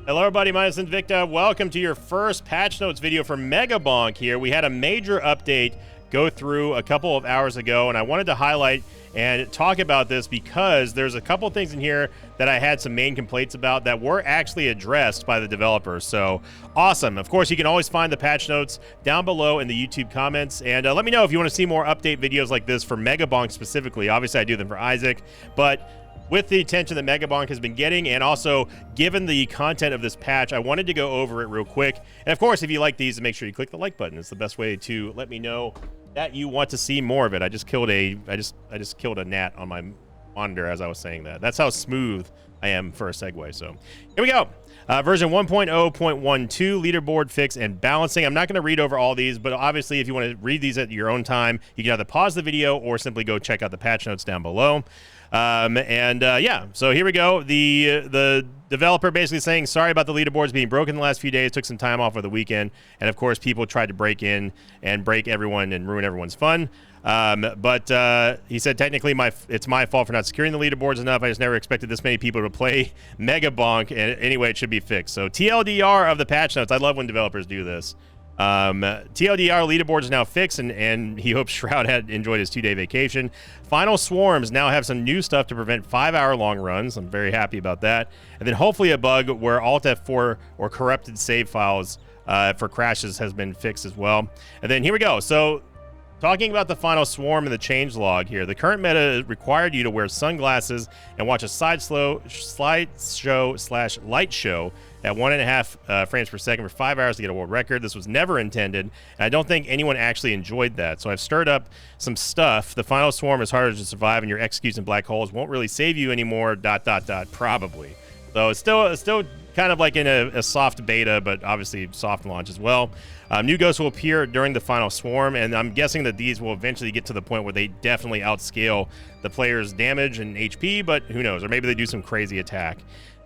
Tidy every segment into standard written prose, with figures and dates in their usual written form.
Hello everybody, my name is Invicta. Welcome to your first patch notes video for Megabonk here. We had a major update go through a couple of hours ago, and I wanted to highlight and talk about this because there's a couple things in here that I had some main complaints about that were actually addressed by the developers. So awesome. Of course, you can always find the patch notes down below in the YouTube comments, and let me know if you want to see more update videos like this for Megabonk specifically. Obviously, I do them for Isaac, but with the attention that Megabonk has been getting, and also given the content of this patch, I wanted to go over it real quick. And of course, if you like these, make sure you click the like button. It's the best way to let me know that you want to see more of it. I just killed a gnat on my monitor as I was saying that. That's how smooth I am for a segue. So here we go. Version 1.0.12 leaderboard fix and balancing. I'm not going to read over all these, but obviously if you want to read these at your own time, you can either pause the video or simply go check out the patch notes down below. Yeah, so here we go. The developer basically saying sorry about the leaderboards being broken the last few days, took some time off of the weekend, and of course people tried to break in and break everyone and ruin everyone's fun. But he said technically it's my fault for not securing the leaderboards enough. I just never expected this many people to play Megabonk, and anyway, it should be fixed. So TLDR of the patch notes. I love when developers do this. TLDR leaderboard is now fixed, and he hopes Shroud had enjoyed his 2-day vacation. Final Swarms now have some new stuff to prevent 5-hour-long runs. I'm very happy about that. And then hopefully a bug where Alt F4 or corrupted save files for crashes has been fixed as well. And then here we go. So talking about the Final Swarm and the changelog here, the current meta required you to wear sunglasses and watch a slideshow/light show at 1.5 frames per second for 5 hours to get a world record. This was never intended, and I don't think anyone actually enjoyed that. So I've stirred up some stuff. The Final Swarm is harder to survive, and your executes in black holes won't really save you anymore, ... probably. So it's still kind of like in a soft beta, but obviously soft launch as well. New ghosts will appear during the Final Swarm, and I'm guessing that these will eventually get to the point where they definitely outscale the player's damage and HP, but who knows? Or maybe they do some crazy attack.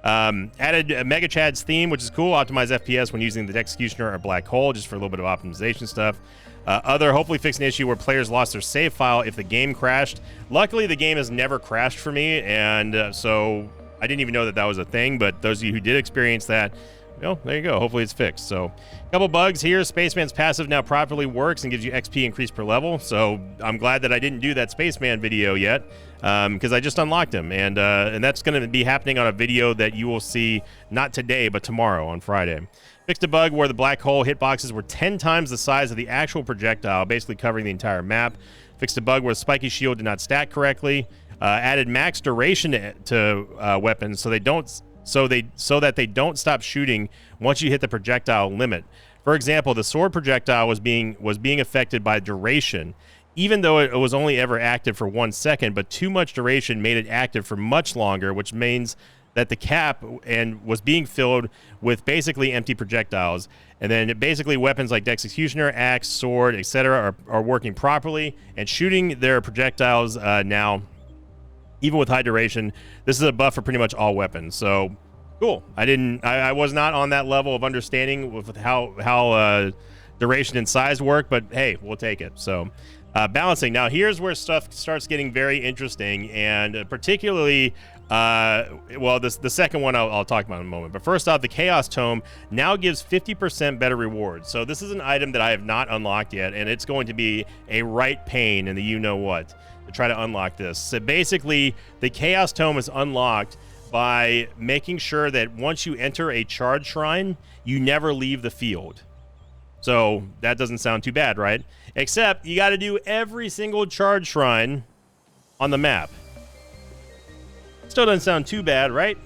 Added Mega Chad's theme, which is cool. Optimize FPS when using the Executioner or Black Hole, just for a little bit of optimization stuff. Hopefully fix an issue where players lost their save file if the game crashed. Luckily, the game has never crashed for me, and so I didn't even know that that was a thing, but those of you who did experience that, well, there you go. Hopefully it's fixed. So a couple bugs here. Spaceman's passive now properly works and gives you XP increase per level. So I'm glad that I didn't do that Spaceman video yet, because I just unlocked him. And that's going to be happening on a video that you will see not today, but tomorrow on Friday. Fixed a bug where the black hole hitboxes were 10 times the size of the actual projectile, basically covering the entire map. Fixed a bug where the spiky shield did not stack correctly. Added max duration to weapons so that they don't stop shooting once you hit the projectile limit. For example, the sword projectile was being affected by duration, even though it was only ever active for 1 second, but too much duration made it active for much longer, which means that the cap was being filled with basically empty projectiles. And then basically weapons like Executioner, Axe, Sword, etc. are working properly and shooting their projectiles now, even with high duration. This is a buff for pretty much all weapons. So cool. I was not on that level of understanding with how duration and size work, but hey, we'll take it. So balancing. Now here's where stuff starts getting very interesting, and particularly well, the second one I'll talk about in a moment. But first off, the Chaos Tome now gives 50% better rewards. So this is an item that I have not unlocked yet, and it's going to be a right pain in the you-know-what to try to unlock this. So basically, the Chaos Tome is unlocked by making sure that once you enter a charge shrine, you never leave the field. So that doesn't sound too bad, right? Except you got to do every single charge shrine on the map. Still doesn't sound too bad, right?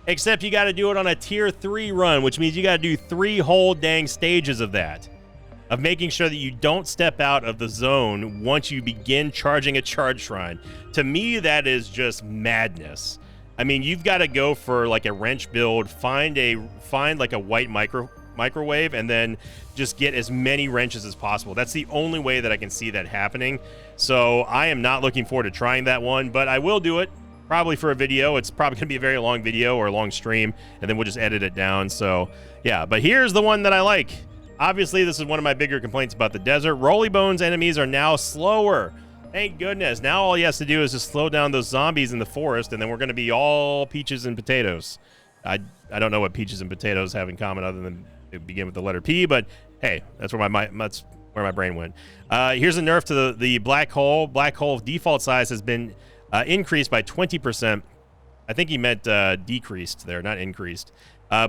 Except you got to do it on a tier 3 run, which means you got to do 3 whole dang stages of that, of making sure that you don't step out of the zone once you begin charging a charge shrine. To me, that is just madness. I mean, you've got to go for like a wrench build, find like a white microwave, and then just get as many wrenches as possible. That's the only way that I can see that happening. So I am not looking forward to trying that one, but I will do it. Probably for a video. It's probably going to be a very long video or a long stream, and then we'll just edit it down. So, yeah. But here's the one that I like. Obviously, this is one of my bigger complaints about the desert. Rolly Bones enemies are now slower. Thank goodness. Now all he has to do is just slow down those zombies in the forest, and then we're going to be all peaches and potatoes. I don't know what peaches and potatoes have in common other than they begin with the letter P, but hey, that's where my brain went. Here's a nerf to the black hole. Black hole default size has been increased by 20%. I think he meant decreased there, not increased.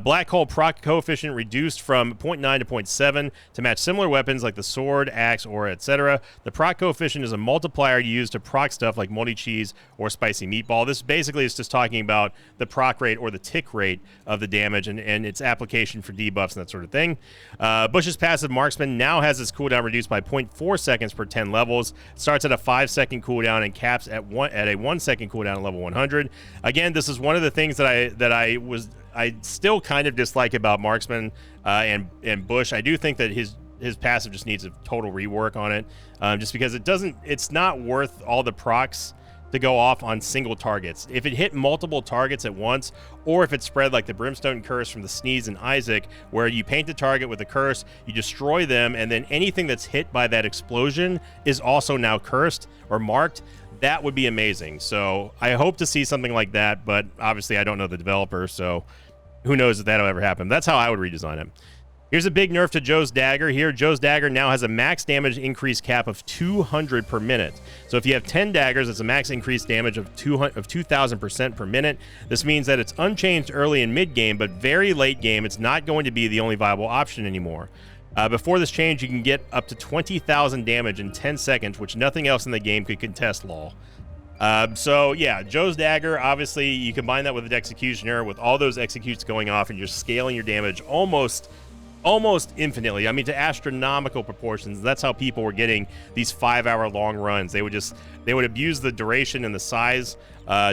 Black hole proc coefficient reduced from 0.9 to 0.7 to match similar weapons like the sword, axe, or etc. The proc coefficient is a multiplier used to proc stuff like moldy cheese or spicy meatball. This basically is just talking about the proc rate or the tick rate of the damage and its application for debuffs and that sort of thing. Bush's passive marksman now has its cooldown reduced by 0.4 seconds per 10 levels. Starts at a 5-second cooldown and caps at a 1-second cooldown at level 100. Again, this is one of the things that I still kind of dislike about Marksman and Bush. I do think that his passive just needs a total rework on it, just because it's not worth all the procs to go off on single targets. If it hit multiple targets at once, or if it spread like the Brimstone Curse from the Sneeze and Isaac, where you paint the target with a curse, you destroy them, and then anything that's hit by that explosion is also now cursed or marked, that would be amazing. So I hope to see something like that, but obviously I don't know the developer, so who knows if that'll ever happen. That's how I would redesign it. Here's a big nerf to Joe's Dagger. Here, Joe's Dagger now has a max damage increase cap of 200 per minute. So if you have 10 daggers, it's a max increased damage of 2,000% per minute. This means that it's unchanged early and mid game, but very late game, it's not going to be the only viable option anymore. Before this change, you can get up to 20,000 damage in 10 seconds, which nothing else in the game could contest, lol. So yeah, Joe's Dagger, obviously you combine that with the Executioner, with all those executes going off, and you're scaling your damage almost infinitely. I mean, to astronomical proportions. That's how people were getting these 5-hour long runs. They would abuse the duration and the size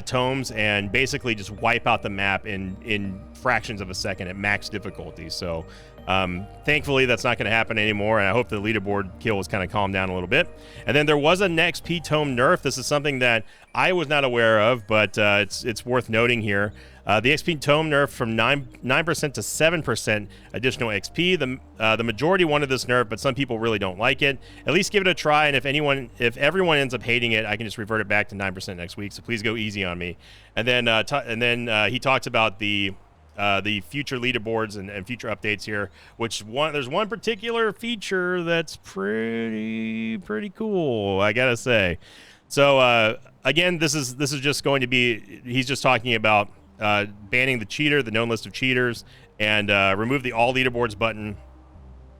tomes and basically just wipe out the map in fractions of a second at max difficulty. So thankfully that's not going to happen anymore, and I hope the leaderboard kill has kind of calmed down a little bit. And then there was a next XP tome nerf. This is something that I was not aware of, but it's worth noting here. The XP tome nerf from 9% to 7% additional XP. The majority wanted this nerf, but some people really don't like it. At least give it a try, and if everyone ends up hating it, I can just revert it back to 9% next week. So please go easy on me. And then he talks about the future leaderboards and future updates here, there's one particular feature that's pretty cool, I gotta say. So again, this is just going to be, he's just talking about banning the cheater, the known list of cheaters, and remove the all leaderboards button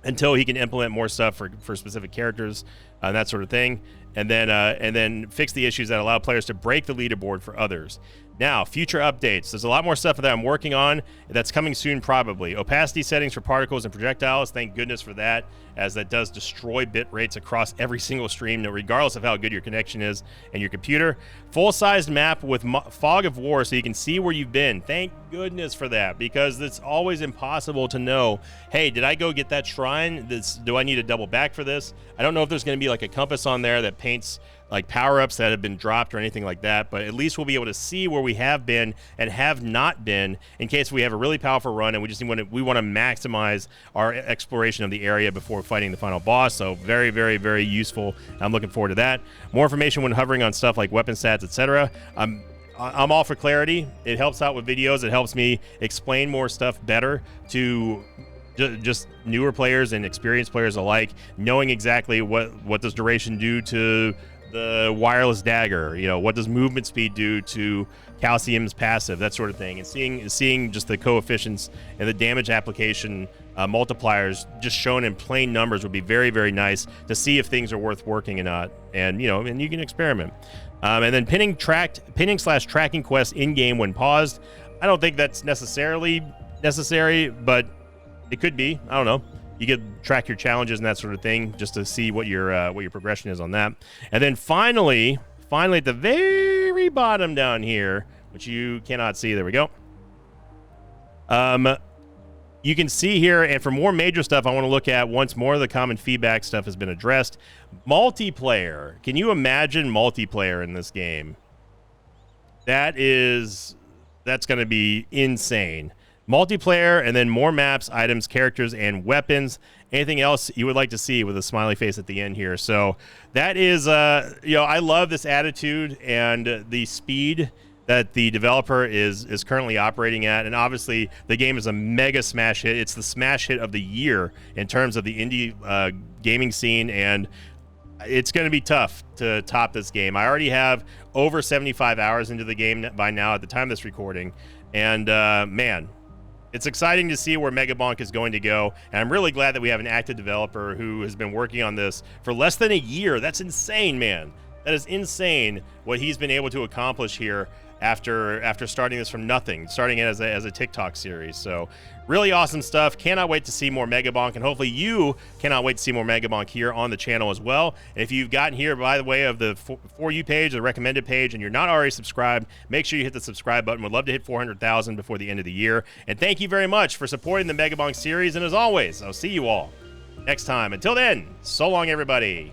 until he can implement more stuff for specific characters and that sort of thing, and then fix the issues that allow players to break the leaderboard for others. Now, future updates. There's a lot more stuff that I'm working on that's coming soon, probably. Opacity settings for particles and projectiles. Thank goodness for that, as that does destroy bit rates across every single stream, regardless of how good your connection is and your computer. Full-sized map with fog of war, so you can see where you've been. Thank goodness for that, because it's always impossible to know, hey, did I go get that shrine? Do I need to double back for this? I don't know if there's going to be like a compass on there that paints like power-ups that have been dropped or anything like that, but at least we'll be able to see where we have been and have not been in case we have a really powerful run and we want to maximize our exploration of the area before fighting the final boss. So very, very, very useful. I'm looking forward to that. More information when hovering on stuff like weapon stats, etc. I'm all for clarity. It helps out with videos. It helps me explain more stuff better to just newer players and experienced players alike, knowing exactly what does duration do to the wireless dagger, what does movement speed do to Calcium's passive, that sort of thing, and seeing just the coefficients and the damage application multipliers just shown in plain numbers would be very, very nice to see if things are worth working or not, and you can experiment. And then pinning/tracking quests in game when paused. I don't think that's necessarily necessary, but it could be. I don't know. You could track your challenges and that sort of thing just to see what your progression is on that. And then finally at the very bottom down here, which you cannot see, there we go. You can see here, and for more major stuff I want to look at once more of the common feedback stuff has been addressed. Multiplayer. Can you imagine multiplayer in this game? That's going to be insane. Multiplayer, and then more maps, items, characters, and weapons. Anything else you would like to see with a smiley face at the end here. So that is, I love this attitude and the speed that the developer is currently operating at, and obviously the game is a mega smash hit. It's the smash hit of the year in terms of the indie gaming scene, and it's going to be tough to top this game. I already have over 75 hours into the game by now at the time of this recording, and man, it's exciting to see where Megabonk is going to go, and I'm really glad that we have an active developer who has been working on this for less than a year. That's insane, man. That is insane what he's been able to accomplish here after starting this from nothing, starting it as a TikTok series. So really awesome stuff. Cannot wait to see more Megabonk, and hopefully you cannot wait to see more Megabonk here on the channel as well. And if you've gotten here by the way of the For You page, the recommended page, and you're not already subscribed, make sure you hit the subscribe button. We'd love to hit 400,000 before the end of the year. And thank you very much for supporting the Megabonk series. And as always, I'll see you all next time. Until then, so long, everybody.